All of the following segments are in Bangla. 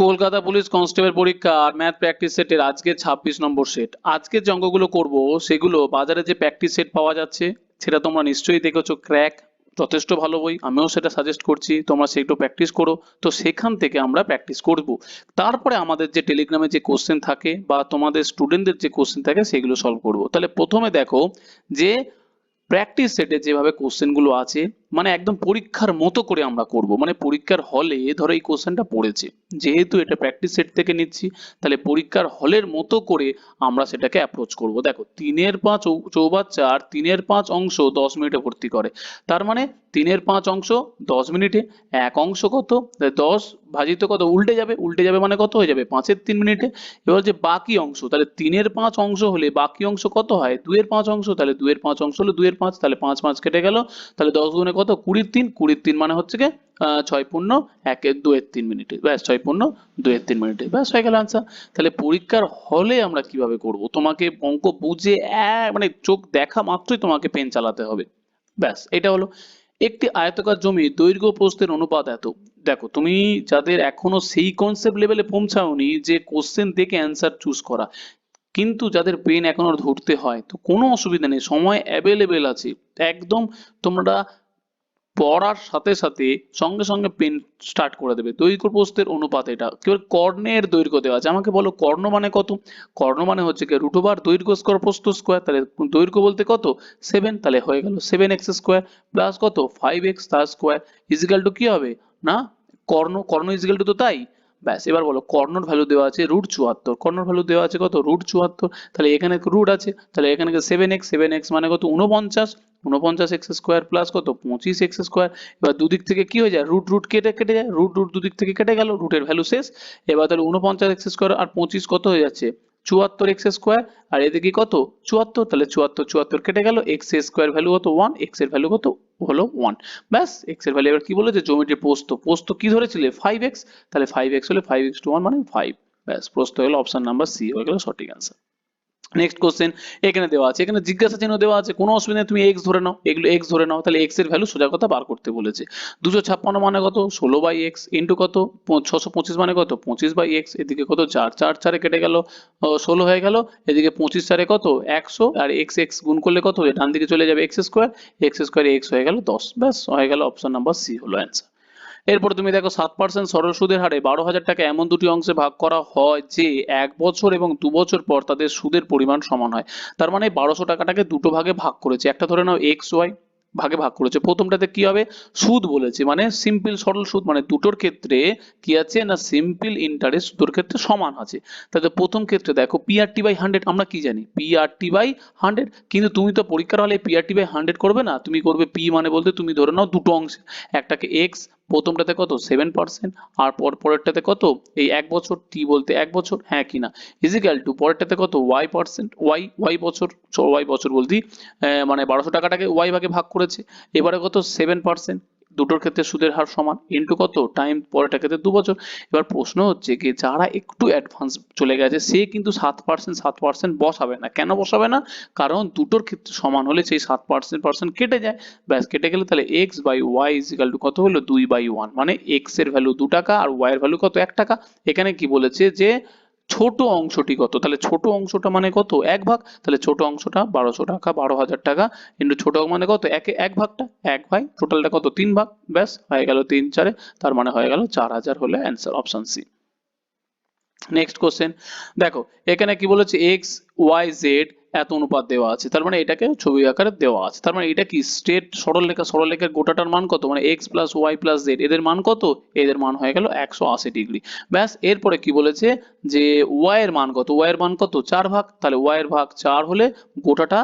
কলকাতা পুলিশ কনস্টেবল পরীক্ষা আর ম্যাথ প্র্যাকটিস সেটের আজকে 26 নম্বর সেট। আজকে যে অঙ্কগুলো করব সেগুলো বাজারে যে প্র্যাকটিস সেট পাওয়া যাচ্ছে সেটা তোমরা নিশ্চয়ই দেখেছো, ক্র্যাক যথেষ্ট ভালো বই, আমিও সেটা সাজেস্ট করছি তোমরা সেগুলো প্র্যাকটিস করো। তো সেখান থেকে আমরা প্র্যাকটিস করব, তারপরে আমাদের যে টেলিগ্রামে যে কোশ্চেন থাকে বা তোমাদের স্টুডেন্টদের যে কোশ্চেন থাকে সেগুলো সলভ করব। তাহলে প্রথমে দেখো যে প্র্যাকটিস সেটে যেভাবে কোশ্চেন গুলো আছে মানে একদম পরীক্ষার মতো করে আমরা করব, মানে পরীক্ষার হলে ধরো এই কোশ্চেনটা পড়েছে, যেহেতু এটা প্র্যাকটিস সেট থেকে নিচ্ছি তাহলে পরীক্ষার হলের মতো করে আমরা সেটাকে অ্যাপ্রোচ করব। দেখো 3/5 চৌবাচ্চার 3/5 অংশ 10 মিনিটে ভর্তি করে, তার মানে 3/5 অংশ 10 মিনিটে, এক অংশ কত 10 ভাজিত কত উল্টে যাবে, উল্টে যাবে মানে কত হয়ে যাবে 5/3 মিনিটে। এবার যে বাকি অংশ, তাহলে 3/5 অংশ হলে বাকি অংশ কত হয় 2/5 অংশ, তাহলে 2/5 অংশ হলো 2/5, তাহলে 5 5 কেটে গেল, তাহলে 10 গুণে কত 20 3 মানে হচ্ছে কি 6 × 1 = 2/3 মিনিটে, ব্যাস 6 × 2 = 2/3 মিনিটে, ব্যাস হয়ে গেল আনসার। তাহলে পরীক্ষার হলে আমরা কিভাবে করব, তোমাকে অঙ্ক বুঝে মানে চোখ দেখা মাত্রই তোমাকে পেন চালাতে হবে, ব্যাস এটা হলো। একটি আয়তাকার জমি দৈর্ঘ্য প্রস্থের অনুপাত এত। দেখো তুমি যাদের এখনো সেই কনসেপ্ট লেভেলে পৌঁছাওনি যে কোশ্চেন দেখে অ্যান্সার চুজ করা, কিন্তু যাদের পেন এখনো ধরতে হয় তো কোনো অসুবিধা নেই, সময় অ্যাভেলেবেল আছে একদম। তোমরা পড়ার সাথে সাথে সঙ্গে সঙ্গে পেন স্টার্ট করে দেবে। দৈর্ঘ্য প্রস্থের অনুপাত এটা, কেবল কর্ণের দৈর্ঘ্য দেওয়া আছে, আমাকে বলো কর্ণ মানে কত। কর্ণ মানে হচ্ছে কি √, দৈর্ঘ্য স্কয়ার প্রস্থ স্কয়ার, তাহলে দৈর্ঘ্য বলতে কত 7, তাহলে হয়ে গেল 7x² প্লাস কত 5x তার স্কয়ার ইজিক্যাল টু কি হবে না কর্ণ ইজিক্যাল টু তো তাই। ব্যাস এবার বলো কর্ণর ভ্যালু দেওয়া আছে √74, কর্ণর ভ্যালু দেওয়া আছে কত √74, তাহলে এখানে রুট আছে, তাহলে এখানে 7x মানে কত 49, 49x² প্লাস কত 25x²। এবার দুদিক থেকে কি হয়ে যায় রুট রুট কেটে কেটে যায়, রুট রুট দুদিক থেকে কেটে গেল, রুটের ভ্যালু শেষ। এবার তাহলে 49x² আর 25 কত হয়ে যাচ্ছে 74x², আর এদিকে কত 74, তাহলে 74 74 কেটে গেল, x² ভ্যালু কত 1, x এর ভ্যালু কত হলো 1, ব্যাস x এর ভ্যালু। এবার কি বলেছে জমিটির প্রস্থ কি ধরেছিলে 5x, তাহলে 5x হলে 5:1 মানে 5, ব্যাস প্রস্থ হলো অপশন নাম্বার সি হয়ে গেল সঠিক অ্যান্সার। নেক্সট কোশ্চেন এখানে দেওয়া আছে, এখানে জিজ্ঞাসা চিহ্ন দেওয়া আছে, কোনো অসুবিধা নেই, তুমি x ধরে নাও, এগুলো x ধরে নাও, তাহলে x এর ভ্যালু সোজা কথা বার করতে বলেছে। 256 মানে কত 16/x ইন্টু কত 625 মানে কত 25/x, এদিকে কত 4 4 4 কেটে গেল 16 হয়ে গেল, এদিকে 25 4 কত 100, আর x x গুণ করলে কত হবে ডান দিকে চলে যাবে x² x হয়ে গেল 10, ব্যাস হয়ে গেল অপশন নাম্বার সি হলো অ্যান্সার। এরপরে তুমি দেখো 7% সরল সুদের হারে 12,000 টাকা এমন দুটি অংশে ভাগ করা হয় যে 1 বছর এবং 2 বছর পর তাদের সুদের পরিমাণ সমান হয়। তার মানে 1200 টাকাটাকে দুটো ভাগে ভাগ করেছে, একটা ধরে নাও এক্স ওয়াই ভাগে ভাগ করেছে, প্রথমটাতে কি হবে সুদ বলেছে মানে সিম্পল সরল সুদ, মানে দুটোর ক্ষেত্রে কি আছে না সিম্পল ইন্টারেস্ট দুটোর ক্ষেত্রে সমান আছে। তাহলে প্রথম ক্ষেত্রে দেখো PRT/100, আমরা কি জানি PRT/100, কিন্তু তুমি তো পরীক্ষার হলে PRT/100 করবে না, তুমি করবে P মানে বলতে তুমি ধরে নাও দুটো অংশে, একটাকে এক্স প্রথমটাতে কত 7% আর পরেরটাতে কত এই 1 বছর, টি বলতে 1 বছর হ্যাঁ কিনা ইজিক্যাল টু পরেরটাতে কত y%, y বছর, y বছর বলতে মানে 1200 টাকাটাকে y ভাগে ভাগ করেছে, এবারে কত 7%, দুটোর ক্ষেত্রে সুদের হার সমান ইন্টু কত টাইম, পরেরটার ক্ষেত্রে 2 বছর। এবার প্রশ্ন হচ্ছে কি যারা একটু অ্যাডভান্স চলে গেছে সে কিন্তু 7% বসাবে না, কেন বসাবে না, কারণ দুটোর ক্ষেত্রে সমান হলে সেই 7% কেটে যায়, ব্যাস কেটে গেলে তাহলে x/y ইজিক্যাল টু কত হলো 2/1, মানে x এর ভ্যালু 2 টাকা আর y এর ভ্যালু কত 1 টাকা। এখানে কি বলেছে যে ছোট অংশটি কত, তাহলে ছোট অংশটা মানে কত 1 ভাগ, তাহলে ছোট অংশটা 1200 টাকা 12,000 টাকা ইন্টু ছোট মানে কত 1 ভাগটা 1 ভাগ, টোটালটা কত 3 ভাগ, ব্যাস হয়ে গেল 3 4, তার মানে হয়ে গেল 4000 হলো answer option C. Next question দেখো এখানে কি বলেছে এক্স ওয়াই জেড এত অনুপাত দেওয়া আছে, তার মানে এটাকে ছবি আকারে দেওয়া আছে, তার মানে এটা কি স্ট্রেট সরলরেখার গোটাটার মান কত মানে x plus y plus z, এদের মান কত, এদের মান হয়ে গেল 180 ডিগ্রি। ব্যাস এরপরে কি বলেছে যে ওয়াই এর মান কত, ওয়াই এর মান কত 4 ভাগ, তাহলে ওয়াই এর ভাগ 4 হলে গোটাটা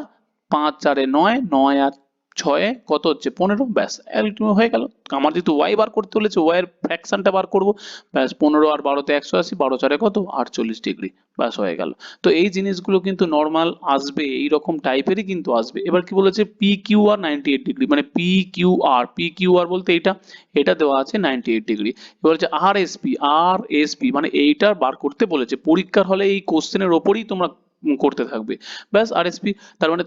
5 4 9 9 আর 6 কত হচ্ছে 15, ব্যাস একদম হয়ে গেল। আমার যেহেতু ওয়াই বার করতে বলেছে ওয়াই এর ফ্র্যাকশনটা বার করব, ব্যাস 15 আর 12 তে 180, 12 4 কত 48 ডিগ্রি, ব্যাস হয়ে গেল। তো এই জিনিসগুলো কিন্তু নর্মাল আসবে, এইরকম টাইপেরই কিন্তু আসবে। এবার কি বলেছে পি কিউ আর 98 ডিগ্রি, মানে পি কিউ আর বলতে এটা দেওয়া আছে 98 ডিগ্রি। এবার হচ্ছে আর এস পি মানে এইটা বার করতে বলেছে, পরীক্ষার হলে এই কোশ্চেনের ওপরই তোমরা করতে থাকবে, ব্যাস আর এস পি, তার মানে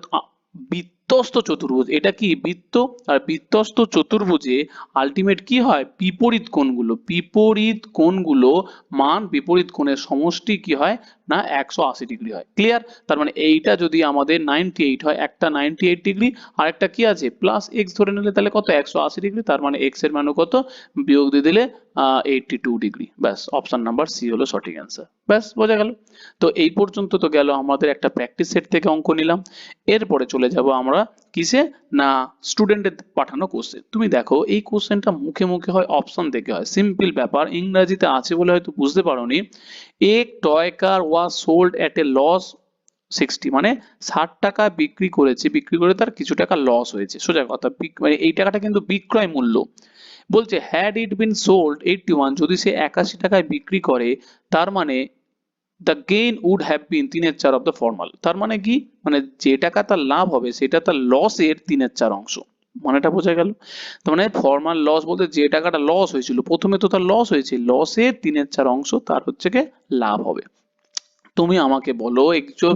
বৃত্ত বৃত্তস্থ চতুর্ভুজ, এটা কি বৃত্ত, আর বৃত্তস্থ চতুর্ভুজে আলটিমেট কি হয়, বিপরীত কোণগুলো মান বিপরীত কোণের সমষ্টি কি হয় না 180 ডিগ্রি হয়। ক্লিয়ার? তার মানে এইটা যদি আমাদের 98 হয়, একটা 98 ডিগ্রি আর একটা কি আছে প্লাস এক্স ধরে নিলে, তাহলে কত 180 ডিগ্রি, তার মানে এক্স এর মানও কত বিয়োগ দিয়ে দিলে 82 ডিগ্রি। ব্যাস, অপশন নাম্বার সি হলো সঠিক অ্যান্সার। ব্যাস, বোঝা গেল। তো এই পর্যন্ত তো গেল আমাদের একটা প্র্যাকটিস সেট থেকে অঙ্ক নিলাম। এরপরে চলে যাব আমরা কিসে না স্টুডেন্টের পাঠানো কোশ্চেন। তুমি দেখো এই কোশ্চেনটা মুখে মুখে হয়, অপশন দেখে হয়, সিম্পল ব্যাপার, ইংরেজিতে আছে বলে হয়তো বুঝতে পারোনি। এক টয় কার ওয়াজ সোল্ড এট এ লস 60, মানে 60 টাকা বিক্রি করে তার কিছু টাকা লস হয়েছে, সোজা কথা। মানে এই টাকাটা কিন্তু বিক্রয় মূল্য। বলছে হ্যাড ইট বিন সোল্ড 81, যদি সে 81 টাকায় বিক্রি করে, তার মানে the gain would have been 3/4 of the formal. তার মানে কি, মানে যে টাকা তার লাভ হবে সেটা তার লসের 3/4 অংশ। মানেটা বোঝা গেল? তার মানে ফর্মাল লস বলতে যে টাকাটা লস হয়েছিল, প্রথমে তো তার লস হয়েছে, লসের 3/4 অংশ তার হচ্ছে কি লাভ হবে। তুমি আমাকে বলো একটু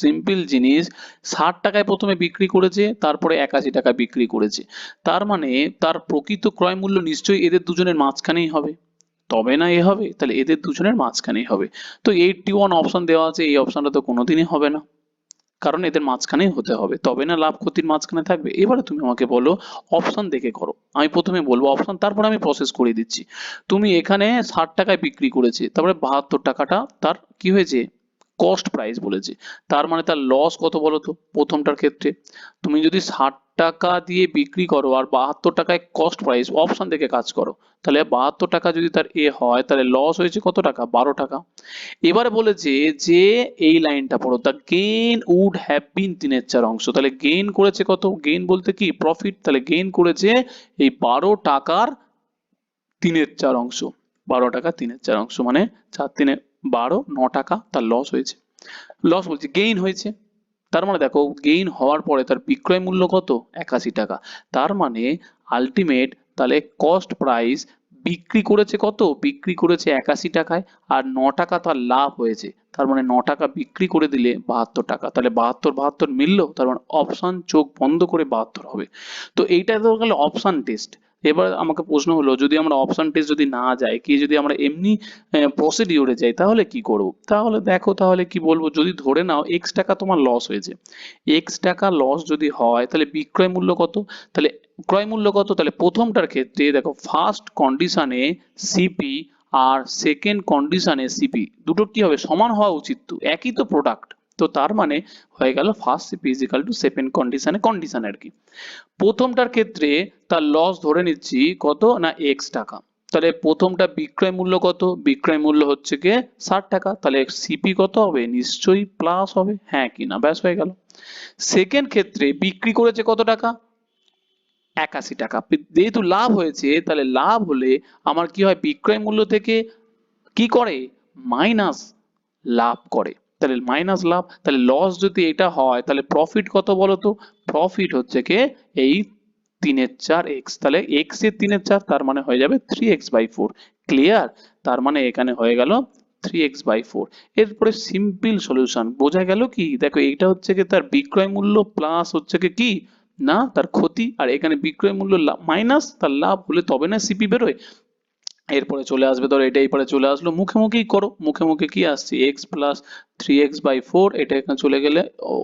সিম্পল জিনিস, 60 টাকায় প্রথমে বিক্রি করেছে, তারপরে 81 টাকা বিক্রি করেছে, তার মানে তার প্রকৃত ক্রয় মূল্য নিশ্চয়ই এদের দুজনের মাঝখানেই হবে, তবে না এ হবে, তাহলে এদের দুজনের মাঝখানেই হবে। তো 81 অপশন দেওয়া আছে, এই অপশনটা তো কোনোদিনই হবে না, কারণ এদের মাঝখানেই হতে হবে, তবে না লাভ ক্ষতির মাঝখানে থাকবে। এবারে তুমি আমাকে বলো অপশন দেখে করো। আমি প্রথমে বলবো অপশন, তারপর আমি প্রসেস করে দিচ্ছি। তুমি এখানে 60 টাকায় বিক্রি করেছে, তারপরে 72 টাকাটা তার কি হয়েছে কস্ট প্রাইস বলেছে, তার মানে তার লস কত বলো তো প্রথমটার ক্ষেত্রে। তুমি যদি 60 টাকা দিয়ে বিক্রি করো আর 72 টাকায় কস্ট প্রাইস, অপশন দেখে কাজ করো, তাহলে 72 টাকা যদি তার এ হয়, তাহলে লস হয়েছে কত টাকা 12 টাকা। এবারে বলেছে যে এই লাইনটা পড়ো, the gain would have been 3/4 অংশ, তাহলে গেইন করেছে কত, গেইন বলতে কি প্রফিট, তাহলে গেইন করেছে এই 12 টাকার 3/4 অংশ। 12 টাকা 3/4 অংশ মানে 4×3 = 12, 9 টাকা তার লস হয়েছে, লস বলছি গেইন হয়েছে। তার মানে দেখো গেইন হওয়ার পরে তার বিক্রয় মূল্য কত 81 টাকা, তার মানে আলটিমেট তাহলে কস্ট প্রাইস বিক্রি করেছে কত, বিক্রি করেছে 81 টাকায়, আর 9 টাকা তার লাভ হয়েছে, তার মানে 9 টাকা বিক্রি করে দিলে 72 টাকা, তাহলে 72 মিললো, তার মানে অপশন চোখ বন্ধ করে 72 হবে। তো এইটা তো গেল অপশন টেস্ট। এবার আমাকে প্রশ্ন হলো যদি আমরা অপশন টেস্ট যদি না যাই, কি যদি আমরা এমনি প্রসিডিওরে যাই, তাহলে কি করব? তাহলে দেখো, তাহলে কি বলবো, যদি ধরে নাও এক্স টাকা তোমার লস হয়েছে, এক্স টাকা লস যদি হয়, তাহলে বিক্রয় মূল্য কত, তাহলে ক্রয় মূল্য কত, তাহলে প্রথমটার ক্ষেত্রে দেখো ফার্স্ট কন্ডিশনে সিপি আর সেকেন্ড কন্ডিশনে সিপি দুটো কি হবে সমান হওয়া উচিত, তো একই তো প্রোডাক্ট, তো তার মানে হয়ে গেল first CP is equal to second condition আর কি। প্রথমটার ক্ষেত্রে তার লস ধরে নিচ্ছি কত না এক্স টাকা, তাহলে প্রথমটা বিক্রয় মূল্য কত, বিক্রয় মূল্য হচ্ছে গিয়ে 60 টাকা, তাহলে সিপি কত হবে নিশ্চয়ই প্লাস হবে, হ্যাঁ কি না, ব্যাস হয়ে গেল। সেকেন্ড ক্ষেত্রে বিক্রি করেছে কত টাকা 81 টাকা, যেহেতু লাভ হয়েছে তাহলে লাভ হলে আমার কি হয় বিক্রয় মূল্য থেকে কি করে মাইনাস লাভ করে, তাহলে মাইনাস লাভ, তাহলে লস যদি এটা হয় তাহলে প্রফিট কত বলতো, প্রফিট হচ্ছে কি এই 3/4x, তাহলে x এর 3/4 তার মানে হয়ে যাবে 3x/4। ক্লিয়ার? তার মানে এখানে হয়ে গেল 3x/4। এরপরে সিম্পল সলিউশন, বোঝা গেল কি, দেখো এইটা হচ্ছে কি তার বিক্রয় মূল্য প্লাস হচ্ছে কি না তার ক্ষতি, আর এখানে বিক্রয় মূল্য মাইনাস তার লাভ হলে তবে না সিপি বেরোয়। এরপরে চলে আসবে, ধরো এটা এই পরে চলে আসলো, মুখে মুখেই করো, মুখে মুখে কি আসছে x প্লাস 3x/4, এটা এখানে চলে গেলে ও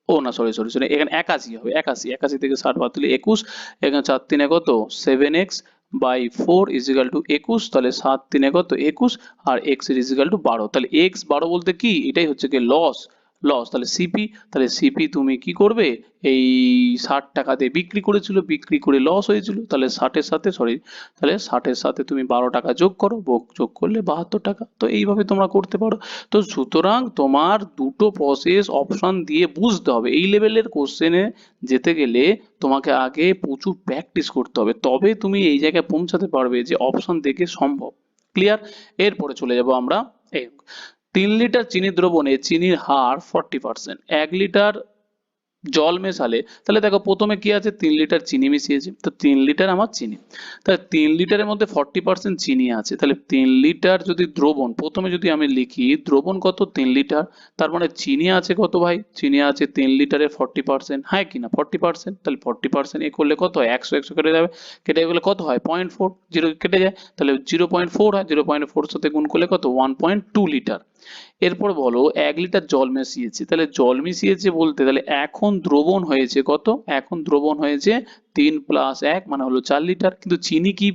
ও না সরি সরি সরি, এখানে 81 হবে, 81 থেকে 60 বাদ দিলে 21, এখানে 4×3 কত 7x/4 ইজ ইকাল টু 21, তাহলে 7×3 কত 21, আর x এর ইজ ইকাল টু 12, তাহলে x 12 বলতে কি এটাই হচ্ছে কি লস, লস, তাহলে সিপি, তাহলে সিপি তুমি কি করবে এই 60 টাকা দিয়ে বিক্রি করেছিল, বিক্রি করে লস হয়েছিল, তাহলে 60 এর সাথে সরি, তাহলে 60 এর সাথে তুমি 12 টাকা যোগ করো, যোগ করলে 72 টাকা। তো এইভাবে তোমরা করতে পারো। তো সুতরাং তোমার দুটো প্রসেস অপশন দিয়ে বুঝতে হবে, এই লেভেলের কোশ্চেনে যেতে গেলে তোমাকে আগে প্রচুর প্র্যাকটিস করতে হবে, তবে তুমি এই জায়গায় পৌঁছাতে পারবে যে অপশন দেখে সম্ভব। ক্লিয়ার? এরপরে চলে যাব আমরা এই 3 লিটার চিনি দ্রবণে চিনির হার 40%, 1 লিটার জল মেশালে, তাহলে দেখো প্রথমে কি আছে, 3 লিটার চিনি মিশিয়েছে, তো 3 লিটার আমার চিনি, তাহলে 3 লিটারের মধ্যে 40% চিনি আছে, তাহলে 3 লিটার যদি দ্রবণ, প্রথমে যদি আমি লিখি দ্রবণ কত 3 লিটার, তার মানে চিনি আছে কত ভাই, চিনি আছে 3 লিটারের 40%, হ্যাঁ কি না 40%, তাহলে 40% এ করলে কত হয়, 100 কেটে যাবে, কেটে গেলে কত হয় 0.4, 0 কেটে যায়, তাহলে 0.4 হয়, 0.4 সাথে গুণ করলে কত 1.2 লিটার। এরপর বলো 1 লিটার জল মিশিয়েছে, তাহলে জল মিশিয়েছে বলতে তাহলে এখন দ্রবণ হয়েছে কত, এখন দ্রবণ হয়েছে 3 + 1 মানে হলো 4 লিটার, কিন্তু চিনি কি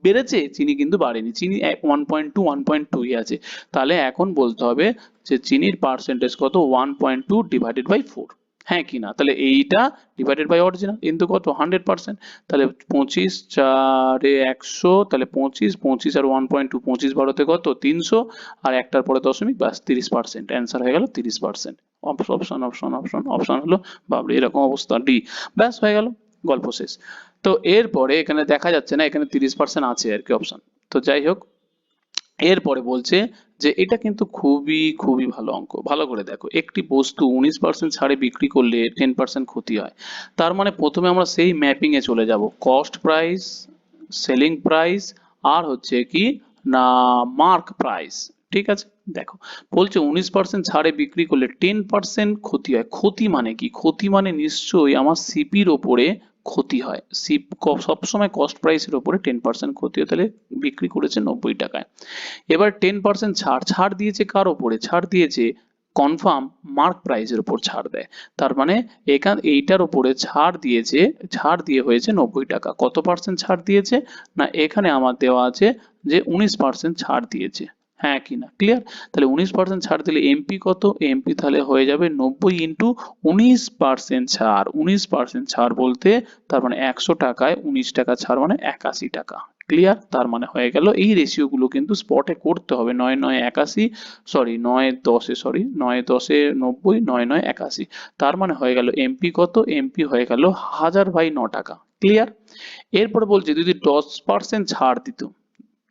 বেড়েছে, চিনি কিন্তু বাড়েনি, চিনি 1.2 আছে, তাহলে এখন বলতে হবে যে চিনির পার্সেন্টেজ কত 1.2 ডিভাইডেড বাই 4, হ্যাঁ কি না, তাহলে এইটা ডিভাইডেড বাই অরিজিনাল কিন্তু কত 100%, তাহলে 25 4 100, তাহলে 25 25 আর 1.2, 25 বারোতে কত 300, আর একটার পরে দশমিক, ব্যাস 30%, অ্যান্সার হয়ে গেল 30%। অপশন অপশন অপশন অপশন হলো, বাবরে এরকম অবস্থা ডি, ব্যাস হয়ে গেল, গল্প শেষ। তো এরপরে এখানে দেখা যাচ্ছে না, এখানে 30% আছে আর কি অপশন, তো যাই হোক, এরপরে বলছে যে এটা কিন্তু খুবই খুবই ভালো অঙ্ক, ভালো করে দেখো, একটি বস্তু 19% ছাড়ে বিক্রি করলে 10% ক্ষতি হয়, তার মানে প্রথমে আমরা সেই ম্যাপিং এ চলে যাব, কস্ট প্রাইস, সেলিং প্রাইস, আর হচ্ছে কি না মার্ক প্রাইস, ঠিক আছে। দেখো বলছে 19% ছাড়ে বিক্রি করলে 10% ক্ষতি হয়, ক্ষতি মানে কি, ক্ষতি মানে নিশ্চয়ই আমার সিপির ওপরে ক্ষতি হয়, সবসময় কস্ট প্রাইসের ওপরে 10% ক্ষতি হয়, তাহলে বিক্রি করেছে 90 টাকায়। এবার 10% ছাড়, ছাড় দিয়েছে কার ওপরে, ছাড় দিয়েছে কনফার্ম মার্ক প্রাইসের উপর ছাড় দেয়, তার মানে এইটার উপরে ছাড় দিয়েছে, ছাড় দিয়ে হয়েছে 90 টাকা, কত পার্সেন্ট ছাড় দিয়েছে, না এখানে আমার দেওয়া আছে যে 19% ছাড় দিয়েছে, হ্যাঁ কি না ক্লিয়ার, তাহলে 19% ছাড় দিলে এমপি কত, এমপি তাহলে হয়ে যাবে 90 ইন্টু 19% ছাড়, 19% ছাড় বলতে তার মানে 100 টাকায় 19 টাকা ছাড় মানে 81 টাকা, ক্লিয়ার, তার মানে হয়ে গেল, এই রেশিও গুলো কিন্তু স্পটে করতে হবে, 9 9 81, সরি 9 10 সরি 9 10 90, 9 9 81, তার মানে হয়ে গেল এমপি কত, এমপি হয়ে গেল 1000/9 টাকা, ক্লিয়ার। এরপর বলছে যদি 10% ছাড় দিত,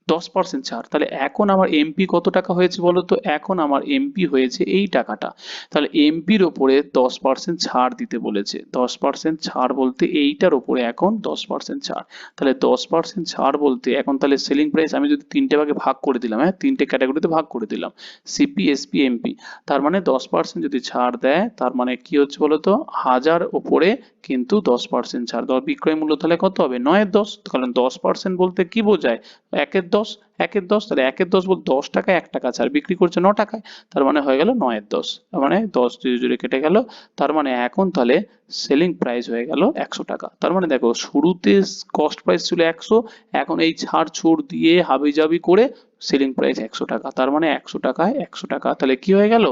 10% ছাড়, তাহলে এখন আমার এমপি কত টাকা হয়েছে বলো তো, এখন আমার এমপি হয়েছে এই টাকাটা, তাহলে এমপির ওপরে 10% ছাড় দিতে বলেছে, 10% ছাড় বলতে এইটার ওপরে এখন 10% ছাড়, তাহলে 10% ছাড় বলতে এখন তাহলে সেলিং প্রাইস আমি যদি তিনটে ভাগে ভাগ করে দিলাম, হ্যাঁ তিনটে ক্যাটাগরিতে ভাগ করে দিলাম, সিপি এসপি এমপি, তার মানে 10% যদি ছাড় দেয় তার মানে কি হচ্ছে বলতো, 1000 ওপরে কিন্তু 10% ছাড়, বিক্রয় মূল্য তাহলে কত হবে 9/10, কারণ 10% বলতে কি বোঝায়, 1/10, 1/10, তাহলে 1/10 বলতে 10 টাকায় 1 টাকা ছাড়, বিক্রি করছে 9 টাকায়, তার মানে হয়ে গেল 9/10, তার মানে 10 দিয়ে জুড়ে কেটে গেল, তার মানে এখন তাহলে সেলিং প্রাইস হয়ে গেল 100 টাকা, তার মানে দেখো শুরুতে কস্ট প্রাইস ছিল 100, এখন এই ছাড় ছুড় দিয়ে হাবিজাবি করে সেলিং প্রাইস 100 টাকা, তার মানে 100 টাকায় 100 টাকা, তাহলে কি হয়ে গেল,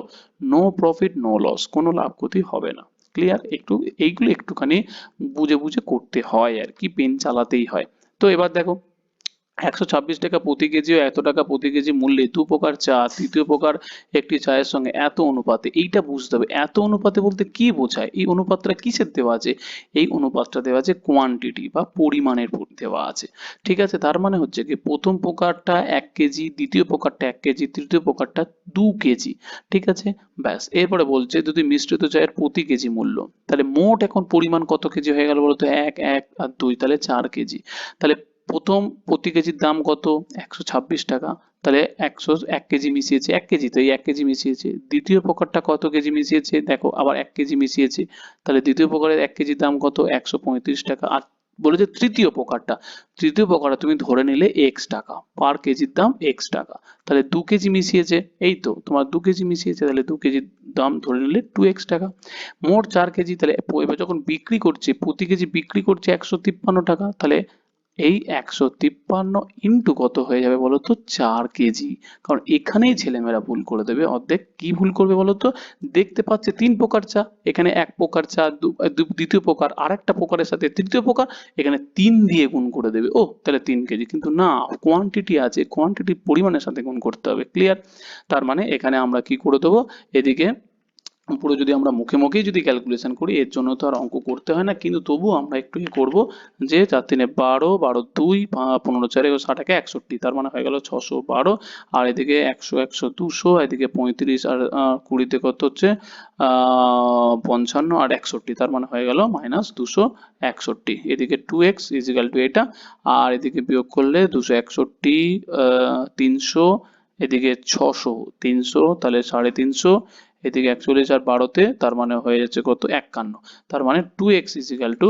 নো প্রফিট নো লস, কোনো লাভ ক্ষতি হবে না, ক্লিয়ার, একটু এইগুলো একটুখানি বুঝে বুঝে করতে হয় আর কি, পেন চালাতেই হয়। তো এবার দেখো 126 টাকা প্রতি কেজি ও এত টাকা প্রতি কেজি মূল্যে দু প্রকার চা, তৃতীয় প্রকার একটি চায়ের সঙ্গে এত অনুপাতে, এইটা বুঝতে হবে, এত অনুপাতে বলতে কি বোঝায়, এই অনুপাতটা কিসের দেওয়া আছে, এই অনুপাতটা দেওয়া আছে কোয়ান্টিটি বা পরিমাণের দেওয়া আছে, ঠিক আছে, তার মানে হচ্ছে কি প্রথম প্রকারটা 1 কেজি, দ্বিতীয় প্রকারটা 1 কেজি, তৃতীয় প্রকারটা 2 কেজি, ঠিক আছে, ব্যাস, এরপরে বলছে যদি মিশ্রিত চায়ের প্রতি কেজি মূল্য, তাহলে মোট এখন পরিমাণ কত কেজি হয়ে গেল বলতো, 1 1 আর 2 তাহলে 4 কেজি, তাহলে প্রথম প্রতি কেজির দাম কত 126 টাকা, তাহলে 1 কেজি মিশিয়েছে, 1 কেজি তো এই 1 কেজি মিশিয়েছে, দ্বিতীয় প্রকারটা কত কেজি মিশিয়েছে দেখো আবার 1 কেজি মিশিয়েছে, তাহলে দ্বিতীয় প্রকারের 1 কেজির দাম কত 135 টাকা, আর বলেছে তৃতীয় প্রকারটা, তৃতীয় প্রকারটা তুমি ধরে নিলে এক্স টাকা, পার কেজির দাম এক্স টাকা, তাহলে 2 কেজি মিশিয়েছে, এই তো তোমার 2 কেজি মিশিয়েছে, তাহলে 2 কেজির দাম ধরে নিলে 2x টাকা, মোট 4 কেজি, তাহলে এবার যখন বিক্রি করছে প্রতি কেজি বিক্রি করছে 153 টাকা, তাহলে এই 153 ইন্টু কত হয়ে যাবে বলতো 4 কেজি, কারণ এখানেই ছেলেমেয়েরা ভুল করে দেবে অর্ধেক, কি ভুল করবে বলতো, দেখতে পাচ্ছে 3 প্রকার চা, এখানে 1 প্রকার চা, দ্বিতীয় প্রকার আরেকটা প্রকারের সাথে তৃতীয় প্রকার, এখানে 3 দিয়ে গুণ করে দেবে, ও তাহলে 3 কেজি, কিন্তু না কোয়ান্টিটি আছে, কোয়ান্টিটি পরিমাণের সাথে গুণ করতে হবে, ক্লিয়ার, তার মানে এখানে আমরা কি করে দেবো, এদিকে পুরো যদি আমরা মুখে মুখেই যদি ক্যালকুলেশন করি এর জন্য তো আর অঙ্ক করতে হয় না, কিন্তু তবুও আমরা একটু করব যে 4 3 12, 12 2, 15 4 60 একে 61, তার মানে হয়ে গেল 612, আর এদিকে 100 100 200, এদিকে 35 আর 20 তে কত হচ্ছে 55 আর 61, তার মানে হয়ে গেল -261, এদিকে 2x ইজিক্যাল টু এটা, আর এদিকে বিয়োগ করলে 261 300, এদিকে 600 300, তাহলে 350, এদিকে 41 আর 12 তার মানে হয়ে যাচ্ছে কত 51, তার মানে 2x ইজিক্যাল টু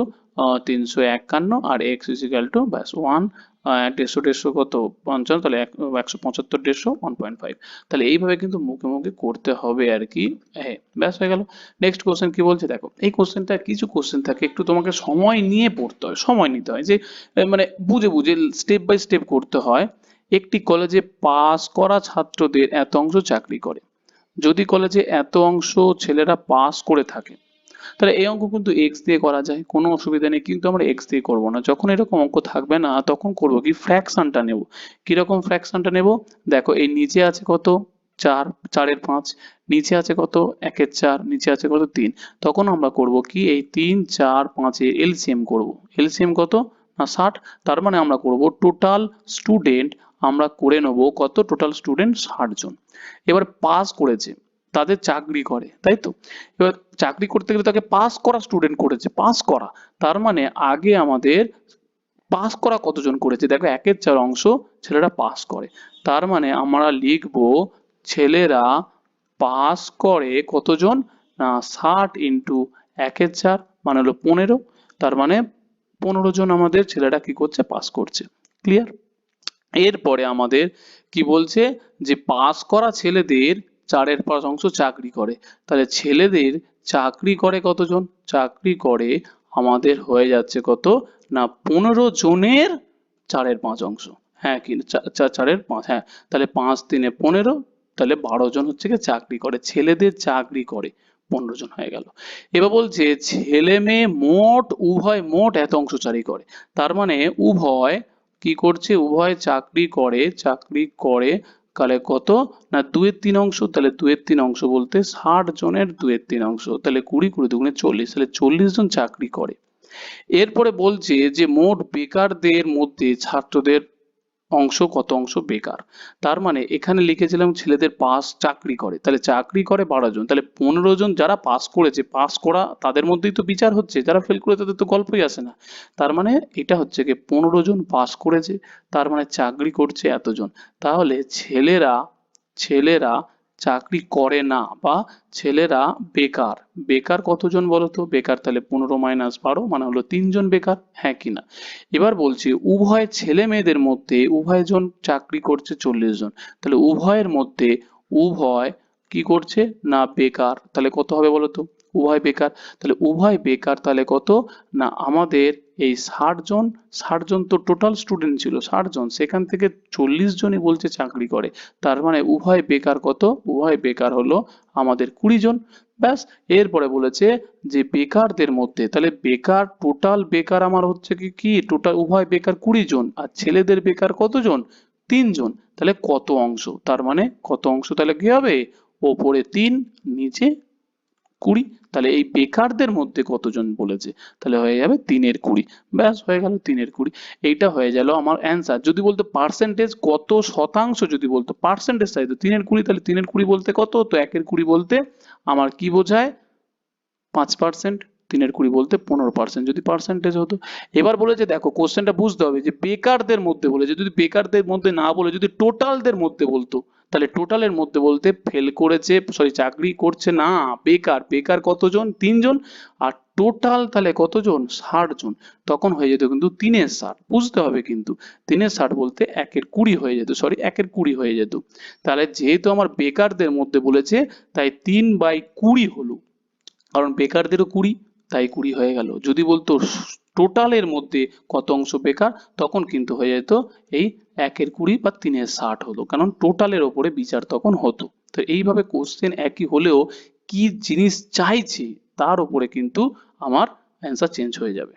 351, আর x ইজিক্যাল টু ব্যাস 1, 150 কত 55, তাহলে 175 1.5, তাহলে এইভাবে কিন্তু মুখে মুখে করতে হবে আর কি। হ্যাঁ ব্যাস হয়ে গেল। নেক্সট কোশ্চেন কি বলছে দেখো, এই কোশ্চেনটা কিছু কোশ্চেন থাকে একটু তোমাকে সময় নিয়ে পড়তে হয়, সময় নিতে হয়, যে মানে বুঝে বুঝে স্টেপ বাই স্টেপ করতে হয়। একটি কলেজে পাস করা ছাত্রদের এত অংশ চাকরি করে, যদি কলেজে এত অংশ ছেলেরা পাস করে থাকে, তাহলে এই অঙ্ক কিন্তু এক্স দিয়ে করা যায়, কোনো অসুবিধা নেই, কিন্তু আমরা এক্স দিয়ে করব না। যখন এরকম অঙ্ক থাকবে না তখন করব কি ফ্র্যাকশনটা নেব। কিরকম ফ্র্যাকশনটা নেব, দেখো এই নিচে আছে কত 4, 4 এর 5, নিচে আছে কত 1 এর 4, নিচে আছে কত 3, তখন আমরা করব কি এই 3 4 5 এর এলসিএম করব। এলসিএম কত না 60, তার মানে আমরা করব টোটাল স্টুডেন্ট, আমরা করে নেব কত টোটাল স্টুডেন্ট 60 জন। এবার পাস করেছে, তাদের চাকরি করে, তাই তো। এবার চাকরি করতে গেলে তাকে পাস করা স্টুডেন্ট করেছে, পাস করা, তার মানে আগে আমাদের পাস করা কতজন করেছে, দেখো 1 এর 4 অংশ ছেলেরা পাস করে, তার মানে আমরা লিখবো ছেলেরা পাস করে কতজন না 60 ইন্টু 1 এর 4 মানে হলো 15, তার মানে 15 জন আমাদের ছেলেরা কি করছে পাস করছে। ক্লিয়ার। এরপরে আমাদের কি বলছে যে পাস করা ছেলেদের 4 এর 5 অংশ চাকরি করে, তাহলে ছেলেদের চাকরি করে কতজন, চাকরি করে আমাদের হয়ে যাচ্ছে কত না 15 জনের 4 এর 5 অংশ। হ্যাঁ কি 4 এর 5, হ্যাঁ, তাহলে 5 3 15, তাহলে 12 জন হচ্ছে কি চাকরি করে, ছেলেদের চাকরি করে 15 জন হয়ে গেল। এবার বলছে ছেলে মেয়ে মোট উভয় মোট এত অংশ চাকরি করে, তার মানে উভয় কি করছে, উভয় চাকরি করে, চাকরি করে, তাহলে কত না 2/3 অংশ, তাহলে 2/3 অংশ বলতে 60 জনের 2/3 অংশ, তাহলে 20 20 দুগুণে 40, তাহলে 40 জন চাকরি করে। এরপরে বলছে যে মোট বেকারদের মধ্যে ছাত্রদের অংশ কত অংশ বেকার, তার মানে এখানে লিখেছিলাম ছেলেদের পাস চাকরি করে, তাহলে চাকরি করে 12 জন, তাহলে 15 জন যারা পাস করেছে, পাস করা তাদের মধ্যেই তো বিচার হচ্ছে, যারা ফেল করে তাদের তো গল্পই আসে না, তার মানে এটা হচ্ছে কি 15 জন পাস করেছে, তার মানে চাকরি করছে এতজন, তাহলে ছেলেরা ছেলেরা চাকরি করে না বা ছেলেরা বেকার, বেকার কতজন বলতো, বেকার তাহলে 15 - 12 মানে হলো 3 জন বেকার, হ্যাঁ কি না। এবার বলছি উভয় ছেলে মেয়েদের মধ্যে উভয় জন চাকরি করছে 40 জন, তাহলে উভয়ের মধ্যে উভয় কি করছে না বেকার, তাহলে কত হবে বলতো, উভয় বেকার, তাহলে উভয় বেকার, তাহলে কত না আমাদের এই 60 জন তো টোটাল স্টুডেন্ট ছিল 60 জন, সেখান থেকে 40 জনই বলছে চাকরি করে, তার মানে উভয় বেকার কত, উভয় বেকার হলো আমাদের 20 জন। ব্যাস। এরপরে বলেছে যে বেকারদের মধ্যে, তাহলে বেকার টোটাল বেকার আমার হচ্ছে কি কি টোটাল উভয় বেকার 20 জন, আর ছেলেদের বেকার কতজন 3 জন, তাহলে কত অংশ, তার মানে কত অংশ, তাহলে কি হবে ওপরে 3 নিচে 20, তাহলে এই বেকারদের মধ্যে কতজন বলেছে, তাহলে হয়ে যাবে 3/20, ব্যাস হয়ে গেল 3/20, এইটা হয়ে গেল আমার অ্যান্সার। যদি বলতো পার্সেন্টেজ কত শতাংশ, যদি বলতো পার্সেন্টেজ চাইতো 3/20, তাহলে 3/20 বলতে কত, তো 1/20 বলতে আমার কি বোঝায় 5%, 3/20 বলতে 15% যদি পার্সেন্টেজ হতো। এবার বলেছে দেখো কোশ্চেনটা বুঝতে হবে যে বেকারদের মধ্যে বলেছে, যদি বেকারদের মধ্যে না বলে যদি টোটালদের মধ্যে বলতো, তাহলে টোটালের মধ্যে বলতে ফেল করেছে সরি চাকরি করছে না বেকার, বেকার কতজন 3 জন, আর টোটাল তাহলে কতজন 60 জন, তখন হয়ে যেত কিন্তু 3/60, বুঝতে হবে কিন্তু 3/60 বলতে 1/20 হয়ে যেত, সরি 1/20 হয়ে যেত। তাহলে যেহেতু আমার বেকারদের মধ্যে বলেছে তাই 3/20 হলো, কারণ বেকারদেরও 20, তাই 20 হয়ে গেল। যদি বলতো টোটালের মধ্যে কত অংশ বেকার, তখন কিন্তু হয়ে যেত এই 1/20 বা 3/60 হলো, কারণ টোটালের ওপরে বিচার তখন হতো। তো এইভাবে কোশ্চেন একই হলেও কি জিনিস চাইছে তার উপরে কিন্তু আমার অ্যান্সার চেঞ্জ হয়ে যাবে।